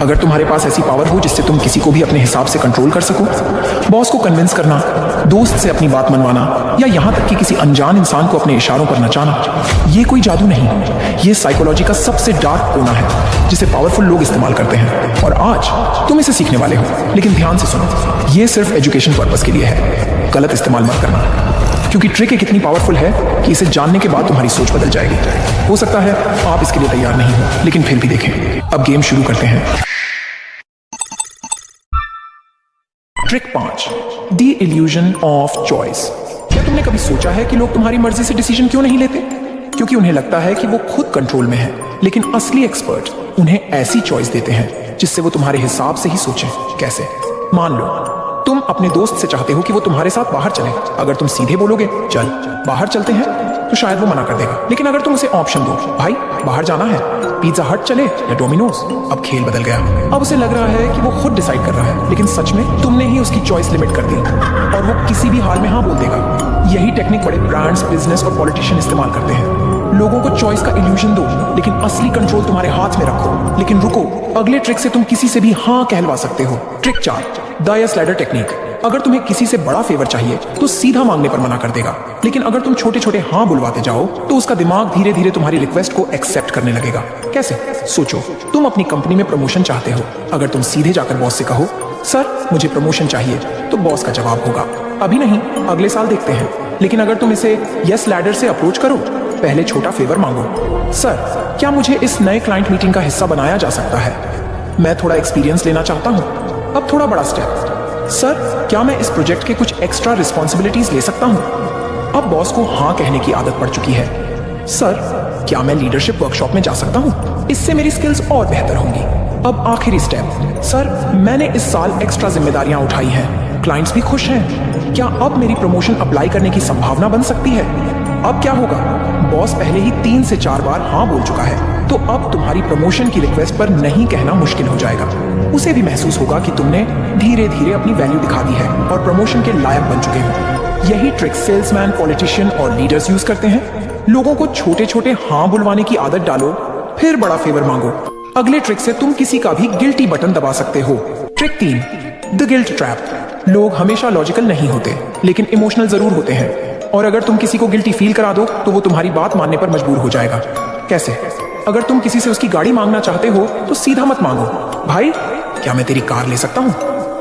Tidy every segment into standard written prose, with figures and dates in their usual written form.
अगर तुम्हारे पास ऐसी पावर हो जिससे तुम किसी को भी अपने हिसाब से कंट्रोल कर सको, बॉस को कन्विंस करना, दोस्त से अपनी बात मनवाना या यहां तक कि किसी अनजान इंसान को अपने इशारों पर नचाना, ये कोई जादू नहीं, ये साइकोलॉजी का सबसे डार्क कोना है जिसे पावरफुल लोग इस्तेमाल करते हैं। और आज तुम इसे सीखने वाले हो, लेकिन ध्यान से सुनो, ये सिर्फ एजुकेशन पर्पस के लिए है, गलत इस्तेमाल मत करना, क्योंकि ट्रिक एक इतनी पावरफुल है कि इसे जानने के बाद तुम्हारी सोच बदल जाएगी। हो सकता है आप इसके लिए तैयार नहीं हो, लेकिन फिर भी देखें। अब गेम शुरू करते हैं। Trick 5, the illusion of choice. क्या तुमने कभी सोचा है कि लोग तुम्हारी मर्जी से डिसीजन क्यों नहीं लेते? क्योंकि उन्हें लगता है कि वो खुद कंट्रोल में है, लेकिन असली एक्सपर्ट उन्हें ऐसी चॉइस देते हैं जिससे वो तुम्हारे हिसाब से ही सोचें। कैसे? मान लो तुम अपने दोस्त से चाहते हो कि वो तुम्हारे साथ बाहर चले। अगर तुम सीधे बोलोगे चल बाहर चलते हैं, तो शायद वो मना कर देगा। लेकिन अगर तुम उसे ऑप्शन दो, भाई बाहर जाना है, पिज्जा हट चले या डोमिनोज, अब खेल बदल गया। अब उसे लग रहा है कि वो खुद डिसाइड कर रहा है, लेकिन सच में तुमने ही उसकी चॉइस लिमिट कर दी और वो किसी भी हाल में हाँ बोल देगा। यही टेक्निक बड़े ब्रांड्स, बिजनेस और पॉलिटिशियन इस्तेमाल करते हैं। लोगों को चॉइस का इल्यूजन दो, लेकिन असली कंट्रोल तुम्हारे हाथ में रखो। लेकिन रुको, अगले ट्रिक से तुम किसी से भी हाँ कहलवा सकते हो। Trick 4, the yes ladder technique. अगर तुम्हें किसी से बड़ा फेवर चाहिए तो सीधा मांगने पर मना कर देगा, लेकिन अगर तुम छोटे छोटे हाँ बुलवाते जाओ तो उसका दिमाग धीरे धीरे तुम्हारी रिक्वेस्ट को एक्सेप्ट करने लगेगा। कैसे? सोचो, तुम अपनी कंपनी में प्रमोशन चाहते हो। अगर तुम सीधे जाकर बॉस से कहो सर मुझे प्रमोशन चाहिए, तो बॉस का जवाब होगा अभी नहीं, अगले साल देखते हैं। लेकिन अगर तुम इसे यस लैडर से अप्रोच करो, पहले छोटा फेवर मांगो, सर क्या मुझे इस नए क्लाइंट मीटिंग का हिस्सा बनाया जा सकता है? मैं थोड़ा एक्सपीरियंस लेना चाहता हूँ। अब थोड़ा बड़ा स्टेप, सर क्या मैं इस प्रोजेक्ट के कुछ एक्स्ट्रा रिस्पॉन्सिबिलिटीज ले सकता हूँ? अब बॉस को हाँ कहने की आदत पड़ चुकी है। सर क्या मैं लीडरशिप वर्कशॉप में जा सकता हूँ? इससे मेरी स्किल्स और बेहतर होंगी। अब आखिरी स्टेप, सर मैंने इस साल एक्स्ट्रा जिम्मेदारियां उठाई हैं, क्लाइंट्स भी खुश हैं, क्या अब मेरी प्रमोशन अप्लाई करने की संभावना बन सकती है? अब क्या होगा? बॉस पहले ही 3 से 4 बार हाँ बोल चुका है, तो अब तुम्हारी प्रमोशन की रिक्वेस्ट पर नहीं कहना मुश्किल हो जाएगा। उसे भी महसूस होगा कि तुमने धीरे धीरे अपनी वैल्यू दिखा दी है और प्रमोशन के लायक बन चुके हो। यही ट्रिक सेल्समैन, पॉलिटिशियन और लीडर्स यूज करते हैं। लोगों को छोटे छोटे हाँ बुलवाने की आदत डालो, फिर बड़ा फेवर मांगो। अगले ट्रिक से तुम किसी का भी गिल्टी बटन दबा सकते हो। Trick 3, the guilt trap. लोग हमेशा लॉजिकल नहीं होते, लेकिन इमोशनल जरूर होते हैं, और अगर तुम किसी को गिल्टी फील करा दो तो वो तुम्हारी बात मानने पर मजबूर हो जाएगा। कैसे? अगर तुम किसी से उसकी गाड़ी मांगना चाहते हो तो सीधा मत मांगो, भाई क्या मैं तेरी कार ले सकता हूँ?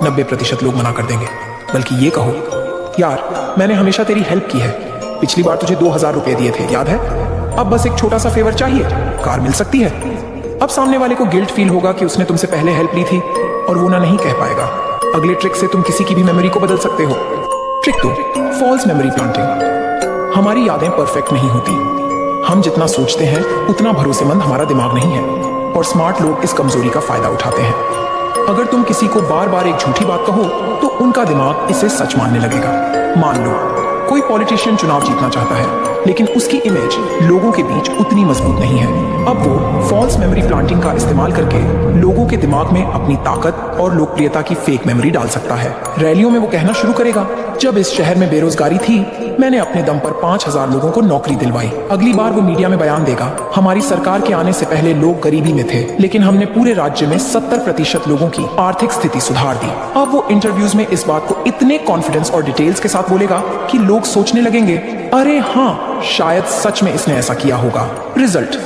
90% लोग मना कर देंगे। बल्कि ये कहो, यार मैंने हमेशा तेरी हेल्प की है, पिछली बार तुझे 2000 रुपए दिए थे, याद है? अब बस एक छोटा सा फेवर चाहिए, कार मिल सकती है। अब सामने वाले को गिल्ट फील होगा कि उसने तुमसे पहले हेल्प ली थी और वो ना नहीं कह पाएगा। अगले ट्रिक से तुम किसी की भी मेमोरी को बदल सकते हो। Trick 2, false memory planting. हमारी यादें परफेक्ट नहीं होती, हम जितना सोचते हैं उतना भरोसेमंद हमारा दिमाग नहीं है, और स्मार्ट लोग इस कमजोरी का फायदा उठाते हैं। अगर तुम किसी को बार बार एक झूठी बात कहो तो उनका दिमाग इसे सच मानने लगेगा। मान लो कोई पॉलिटिशियन चुनाव जीतना चाहता है, लेकिन उसकी इमेज लोगों के बीच उतनी मजबूत नहीं है। अब वो फॉल्स मेमोरी प्लांटिंग का इस्तेमाल करके लोगों के दिमाग में अपनी ताकत और लोकप्रियता की फेक मेमोरी डाल सकता है। रैलियों में वो कहना शुरू करेगा, जब इस शहर में बेरोजगारी थी मैंने अपने दम पर 5000 लोगों को नौकरी दिलवाई। अगली बार वो मीडिया में बयान देगा, हमारी सरकार के आने से पहले लोग गरीबी में थे, लेकिन हमने पूरे राज्य में 70% लोगों की आर्थिक स्थिति सुधार दी। अब वो इंटरव्यूज में इस बात को इतने कॉन्फिडेंस और डिटेल्स के साथ बोलेगा कि लोग सोचने लगेंगे, अरे हाँ शायद सच में इसने ऐसा किया होगा। रिजल्ट,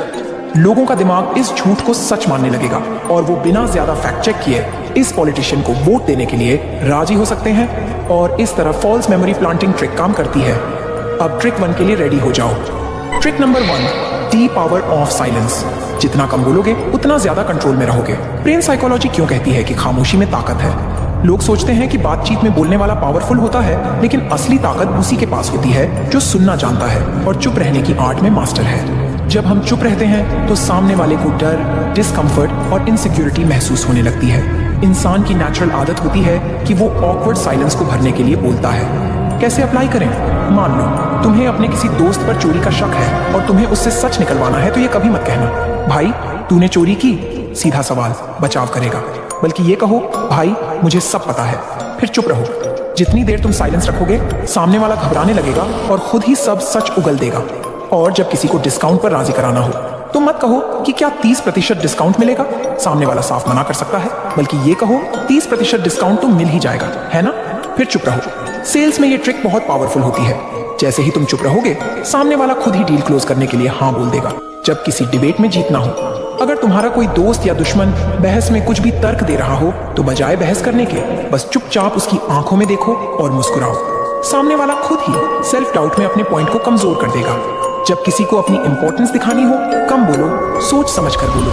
लोगों का दिमाग इस झूठ को सच मानने लगेगा और वो बिना ज्यादा फैक्ट चेक किए इस पॉलिटिशियन को वोट देने के लिए राजी हो सकते हैं। और इस तरह फॉल्स मेमोरी प्लांटिंग ट्रिक काम करती है। अब ट्रिक 1 के लिए रेडी हो जाओ। Trick number 1, the power of silence. जितना कम बोलोगे उतना ज्यादा कंट्रोल में रहोगे। ब्रेन साइकोलॉजी क्यों कहती है कि खामोशी में ताकत है? लोग सोचते हैं कि बातचीत में बोलने वाला पावरफुल होता है, लेकिन असली ताकत उसी के पास होती है जो सुनना जानता है और चुप रहने की आर्ट में मास्टर है। जब हम चुप रहते हैं तो सामने वाले को डर, डिस्कम्फर्ट और इनसिक्योरिटी महसूस होने लगती है। इंसान की नेचुरल आदत होती है कि वो ऑकवर्ड साइलेंस को भरने के लिए बोलता है। कैसे अप्लाई करें? मान लो तुम्हें अपने किसी दोस्त पर चोरी का शक है और तुम्हें उससे सच निकलवाना है, तो ये कभी मत कहना, भाई तूने चोरी की। सीधा सवाल बचाव करेगा। बल्कि ये कहो, भाई मुझे सब पता है। फिर चुप रहो। जितनी देर तुम साइलेंस रखोगे, सामने वाला घबराने लगेगा और खुद ही सब सच उगल देगा। और जब किसी को डिस्काउंट पर राजी कराना हो तुम मत कहो कि क्या 30% डिस्काउंट मिलेगा, सामने वाला साफ मना कर सकता है, बल्कि ये कहो 30% डिस्काउंट तो मिल ही जाएगा, है ना? फिर चुप रहो। सेल्स में ये ट्रिक बहुत पावरफुल होती है। जैसे ही तुम चुप रहोगे, सामने वाला खुद ही डील क्लोज करने के लिए हाँ बोल देगा। जब किसी डिबेट में जीतना हो, अगर तुम्हारा कोई दोस्त या दुश्मन बहस में कुछ भी तर्क दे रहा हो, तो बजाय बहस करने के बस चुपचाप उसकी आंखों में देखो और मुस्कुराओ। सामने वाला खुद ही सेल्फ डाउट में अपने पॉइंट को कमजोर कर देगा। जब किसी को अपनी इंपॉर्टेंस दिखानी हो, कम बोलो, सोच समझ कर बोलो।